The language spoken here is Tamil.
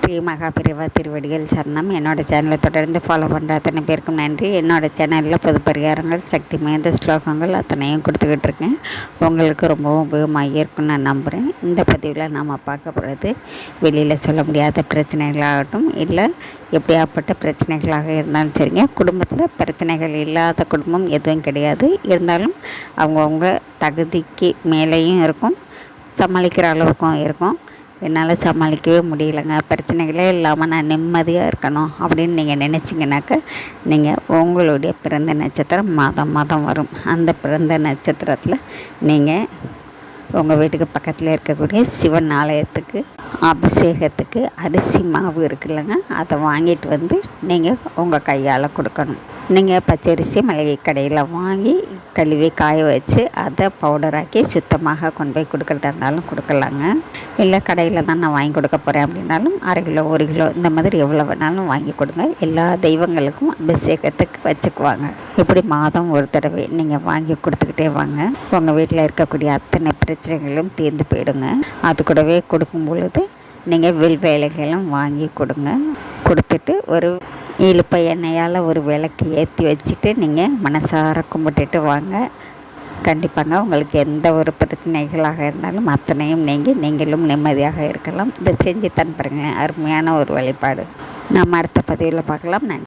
ஸ்ரீ மகாபிரிவா திருவடிகள் சரணம். என்னோடய சேனலை தொடர்ந்து ஃபாலோ பண்ணுற அத்தனை பேருக்கும் நன்றி. என்னோடய சேனலில் பொது பரிகாரங்கள், சக்தி மிகுந்த ஸ்லோகங்கள் அத்தனையும் கொடுத்துக்கிட்டு இருக்கேன். உங்களுக்கு ரொம்பவும் உபயோகமாக இருக்குன்னு நான் நம்புகிறேன். இந்த பதிவில் நாம் பார்க்க போகிறது, வெளியில் சொல்ல முடியாத பிரச்சனைகளாகட்டும், இல்லை எப்படியாப்பட்ட பிரச்சனைகளாக இருந்தாலும் சரிங்க. குடும்பத்தில் பிரச்சனைகள் இல்லாத குடும்பம் எதுவும் கிடையாது. இருந்தாலும் அவங்கவுங்க தகுதிக்கு மேலேயும் இருக்கும், சமாளிக்கிற அளவுக்கும் இருக்கும். என்னால் சமாளிக்கவே முடியலைங்க, பிரச்சனைகளே இல்லாமல் நான் நிம்மதியாக இருக்கணும் அப்படின்னு நீங்கள் நினச்சிங்கனாக்கா, நீங்கள் உங்களுடைய பிறந்த நட்சத்திரம் மாதம் வரும். அந்த பிறந்த நட்சத்திரத்தில் நீங்கள் உங்கள் வீட்டுக்கு பக்கத்தில் இருக்கக்கூடிய சிவன் ஆலயத்துக்கு அபிஷேகத்துக்கு அரிசி மாவு இருக்குல்லங்க, அதை வாங்கிட்டு வந்து நீங்கள் உங்கள் கையால் கொடுக்கணும். நீங்கள் பச்சரிசி மளிகை கடையில் வாங்கி கழுவி காய வச்சு அதை பவுடராக்கி சுத்தமாக கொண்டு போய் கொடுக்குறதா இருந்தாலும் கொடுக்கலாங்க. இல்லை கடையில் தான் நான் வாங்கி கொடுக்க போகிறேன் அப்படின்னாலும் 1/2 கிலோ 1 கிலோ இந்த மாதிரி எவ்வளோ வேணாலும் வாங்கி கொடுங்க. எல்லா தெய்வங்களுக்கும் அபிஷேகத்துக்கு வச்சுக்குவாங்க. இப்படி மாதம் ஒரு தடவை நீங்கள் வாங்கி கொடுத்துக்கிட்டே வாங்க. உங்கள் வீட்டில் இருக்கக்கூடிய அத்தனை பிரச்சனைகளும் தீர்ந்து போயிடுங்க. அது கூடவே கொடுக்கும் பொழுது நீங்கள் வேலைகளும் வாங்கி கொடுங்க. கொடுத்துட்டு ஒரு இழுப்பை எண்ணெயால் ஒரு விளக்கு ஏற்றி வச்சுட்டு நீங்கள் மனசார கும்பிட்டுட்டு வாங்க. கண்டிப்பாங்க உங்களுக்கு எந்த ஒரு பிரச்சனைகளாக இருந்தாலும் அத்தனையும் நீங்களும் நிம்மதியாக இருக்கலாம். இதை செஞ்சு தான் பாருங்க, அருமையான ஒரு வழிபாடு. நம்ம அடுத்த பதிவில் பார்க்கலாம். நன்றி.